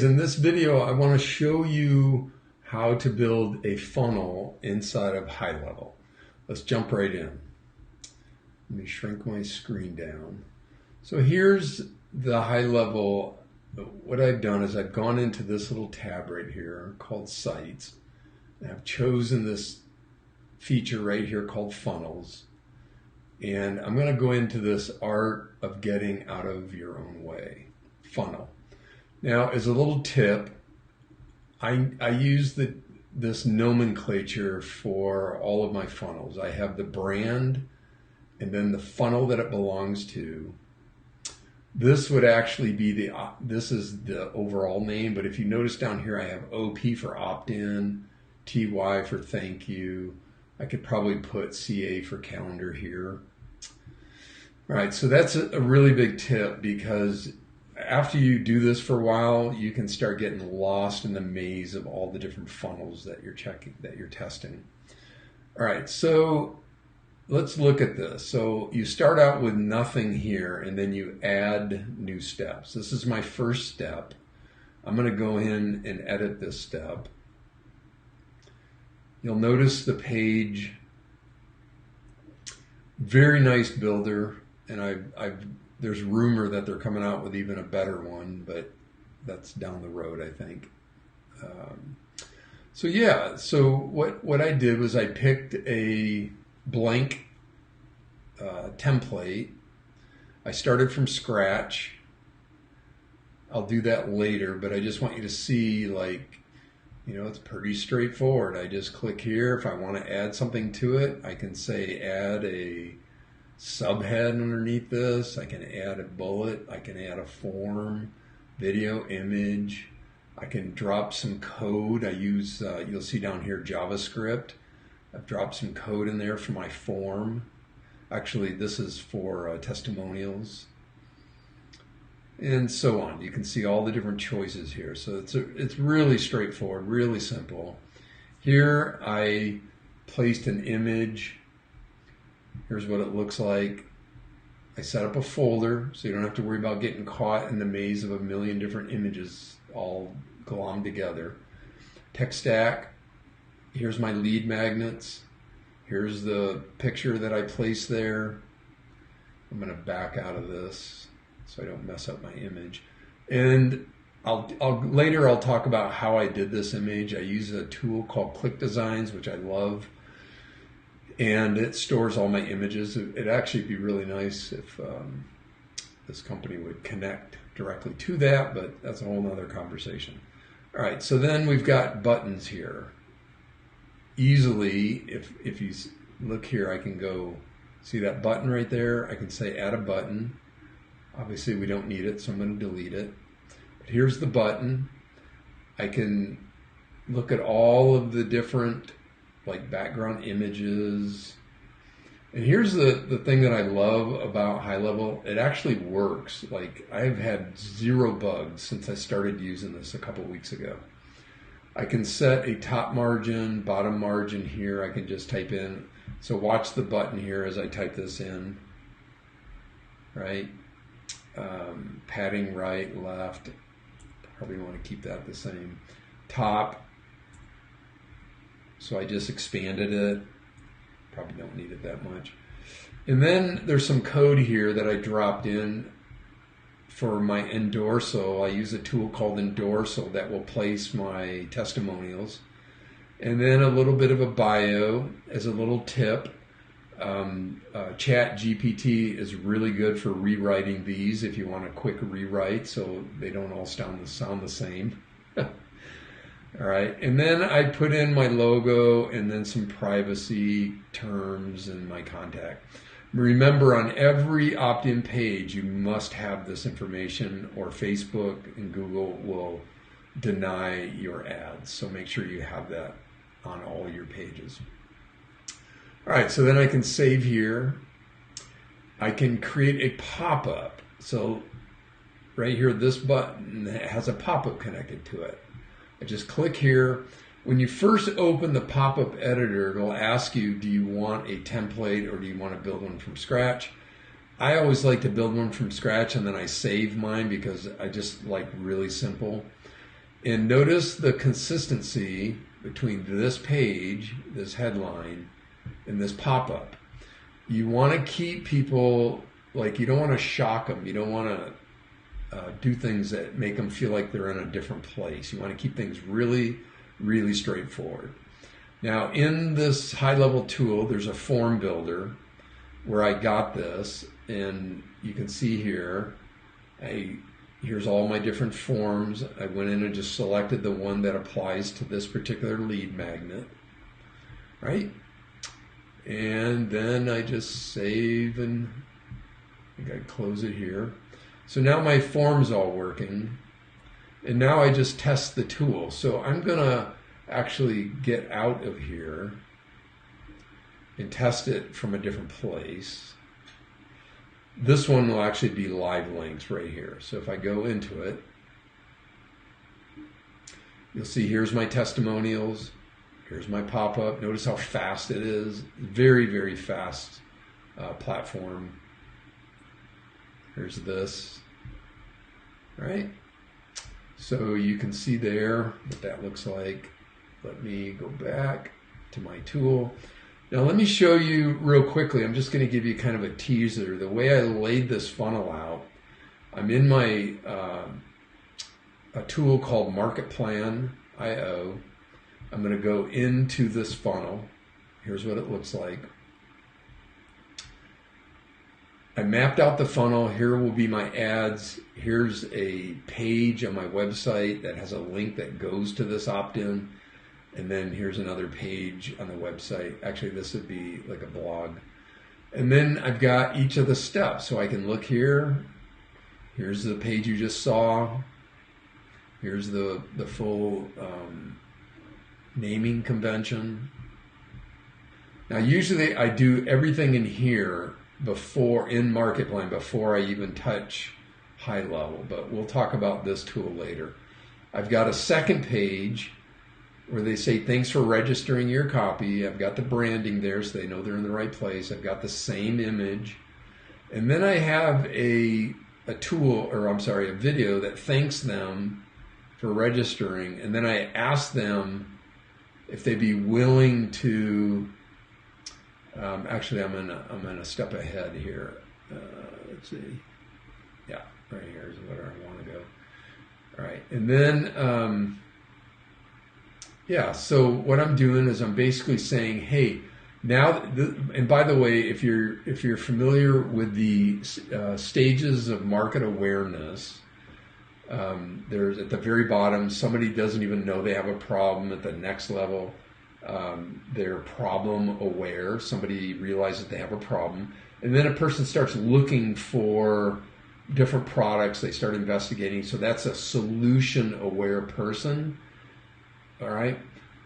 guys, in this video I want to show you how to build a funnel inside of HighLevel. Let's jump right in. Let me shrink my screen down. So here's the HighLevel. What I've done is I've gone into this little tab right here called Sites. And I've chosen this feature right here called Funnels. And I'm going to go into this art of getting out of your own way. Funnel. Now, as a little tip, I use this nomenclature for all of my funnels. I have the brand and then the funnel that it belongs to. This would actually be this is the overall name, but if you notice down here, I have OP for opt-in, TY for thank you. I could probably put CA for calendar here. All right, so that's a really big tip, because after you do this for a while, you can start getting lost in the maze of all the different funnels that you're testing. All right, so let's look at this. So you start out with nothing here, and then you add new steps. This is my first step. I'm going to go in and edit this step. You'll notice the page, very nice builder, and there's rumor that they're coming out with even a better one, but that's down the road, I think. So yeah, so what I did was I picked a blank template. I started from scratch. I'll do that later, but I just want you to see, like, you know, it's pretty straightforward. I just click here. If I want to add something to it, I can say add a subhead underneath this. I can add a bullet. I can add a form, video, image. I can drop some code. I use, you'll see down here, JavaScript. I've dropped some code in there for my form. Actually, this is for testimonials. And so on. You can see all the different choices here. So it's really straightforward, really simple. Here I placed an image. Here's what it looks like. I set up a folder so you don't have to worry about getting caught in the maze of a million different images all glommed together. Tech stack. Here's my lead magnets. Here's the picture that I placed there. I'm going to back out of this so I don't mess up my image. And later I'll talk about how I did this image. I use a tool called ClickDesigns, which I love. And it stores all my images. It'd actually be really nice if this company would connect directly to that, but that's a whole nother conversation. All right, so then we've got buttons here. Easily, if you look here, I can go, see that button right there? I can say add a button. Obviously we don't need it, so I'm going to delete it. But here's the button. I can look at all of the different, like, background images. And here's the thing that I love about HighLevel. It actually works. Like, I've had 0 bugs since I started using this a couple weeks ago. I can set a top margin, bottom margin here. I can just type in. So watch the button here as I type this in. Right? Padding right, left. Probably want to keep that the same. Top. So I just expanded it. Probably don't need it that much. And then there's some code here that I dropped in for my endorsal. I use a tool called endorsal that will place my testimonials. And then a little bit of a bio as a little tip. Chat GPT is really good for rewriting these if you want a quick rewrite so they don't all sound the same. All right, and then I put in my logo and then some privacy terms and my contact. Remember, on every opt-in page, you must have this information, or Facebook and Google will deny your ads. So make sure you have that on all your pages. All right, so then I can save here. I can create a pop-up. So right here, this button has a pop-up connected to it. I just click here. When you first open the pop-up editor, it'll ask you, do you want a template or do you want to build one from scratch? I always like to build one from scratch and then I save mine because I just like really simple. And notice the consistency between this page, this headline, and this pop-up. You want to keep people, like, you don't want to shock them. You don't want to do things that make them feel like they're in a different place. You want to keep things really, really straightforward. Now, in this HighLevel tool, there's a form builder where I got this, and you can see here, here's all my different forms. I went in and just selected the one that applies to this particular lead magnet, right? And then I just save, and I think I close it here. So now my form's all working, and now I just test the tool. So I'm gonna actually get out of here and test it from a different place. This one will actually be live links right here. So if I go into it, you'll see here's my testimonials, here's my pop-up. Notice how fast it is. Very, very fast platform. Here's this, right? So you can see there what that looks like. Let me go back to my tool. Now let me show you real quickly. I'm just going to give you kind of a teaser. The way I laid this funnel out, I'm in my a tool called MarketPlan.io. I'm going to go into this funnel. Here's what it looks like. I mapped out the funnel. Here will be my ads. Here's a page on my website that has a link that goes to this opt-in. And then here's another page on the website. Actually, this would be like a blog. And then I've got each of the steps. So I can look here. Here's the page you just saw. Here's the full naming convention. Now, usually I do everything in here before, in MarketPlan, before I even touch HighLevel. But we'll talk about this tool later. I've got a second page where they say, thanks for registering your copy. I've got the branding there so they know they're in the right place. I've got the same image. And then I have a tool, or I'm sorry, a video that thanks them for registering. And then I ask them if they'd be willing to, actually I'm in a step ahead here. Let's see. Yeah, right here is where I want to go. All right, and then, yeah, so what I'm doing is I'm basically saying, hey, now, and by the way, if you're familiar with the stages of market awareness, there's at the very bottom, somebody doesn't even know they have a problem. At the next level, they're problem aware. Somebody realizes they have a problem. And then a person starts looking for different products. They start investigating. So that's a solution aware person. All right.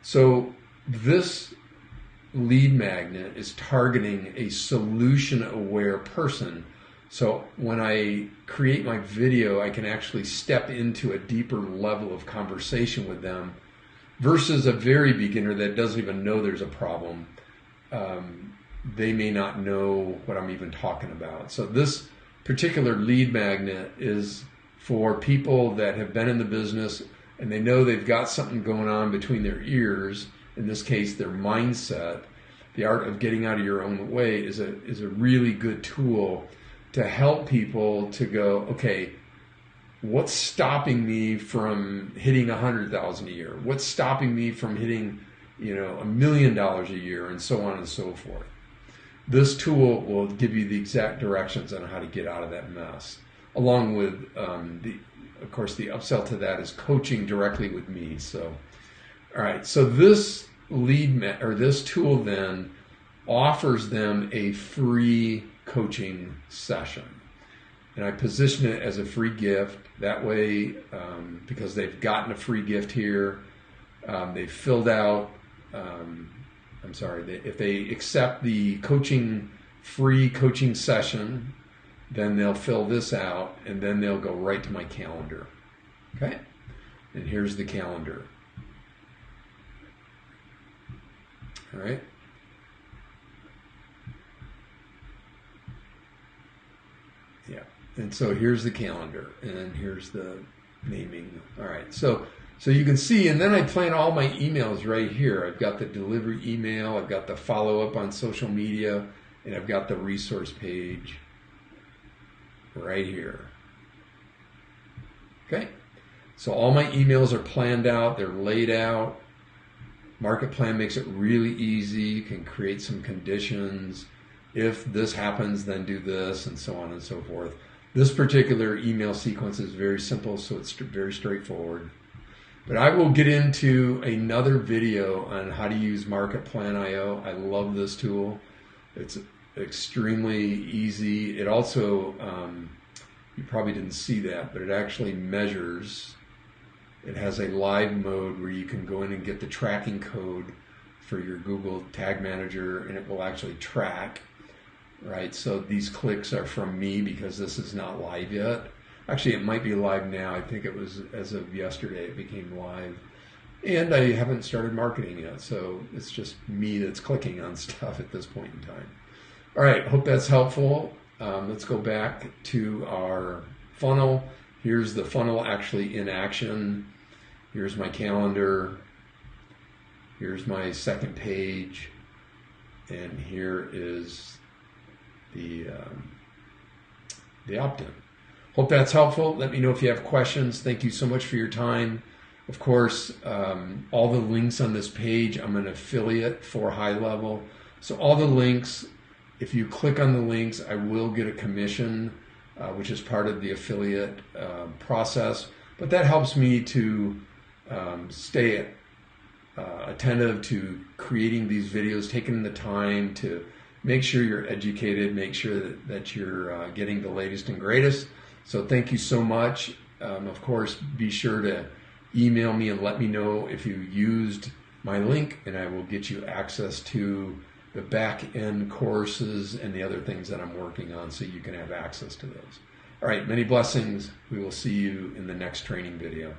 So this lead magnet is targeting a solution aware person. So when I create my video, I can actually step into a deeper level of conversation with them versus a very beginner that doesn't even know there's a problem. They may not know what I'm even talking about. So this particular lead magnet is for people that have been in the business and they know they've got something going on between their ears. In this case, their mindset. The art of getting out of your own way is a really good tool to help people to go, okay, what's stopping me from hitting 100,000 a year? What's stopping me from hitting, $1 million a year, and so on and so forth. This tool will give you the exact directions on how to get out of that mess, along with of course, the upsell to that is coaching directly with me. So, all right. So this this tool then offers them a free coaching session, and I position it as a free gift. That way, because they've gotten a free gift here, they've filled out. If they accept the free coaching session, then they'll fill this out, and then they'll go right to my calendar. Okay? And here's the calendar. All right? Yeah. And so here's the calendar, and here's the naming. All right. So So you can see, and then I plan all my emails right here. I've got the delivery email, I've got the follow-up on social media, and I've got the resource page right here. Okay, so all my emails are planned out, they're laid out. Market Plan makes it really easy. You can create some conditions. If this happens, then do this, and so on and so forth. This particular email sequence is very simple, so it's very straightforward. But I will get into another video on how to use Market Plan IO. I love this tool. It's extremely easy. It also, you probably didn't see that, but it actually measures. It has a live mode where you can go in and get the tracking code for your Google Tag Manager, and it will actually track, right? So these clicks are from me because this is not live yet. Actually, it might be live now. I think it was as of yesterday it became live. And I haven't started marketing yet, so it's just me that's clicking on stuff at this point in time. All right, hope that's helpful. Let's go back to our funnel. Here's the funnel actually in action. Here's my calendar. Here's my second page. And here is the opt-in. Hope that's helpful. Let me know if you have questions. Thank you so much for your time. Of course, all the links on this page, I'm an affiliate for HighLevel. So all the links, if you click on the links, I will get a commission, which is part of the affiliate process. But that helps me to stay attentive to creating these videos, taking the time to make sure you're educated, make sure that you're getting the latest and greatest. So thank you so much. Of course, be sure to email me and let me know if you used my link, and I will get you access to the back-end courses and the other things that I'm working on so you can have access to those. All right, many blessings. We will see you in the next training video.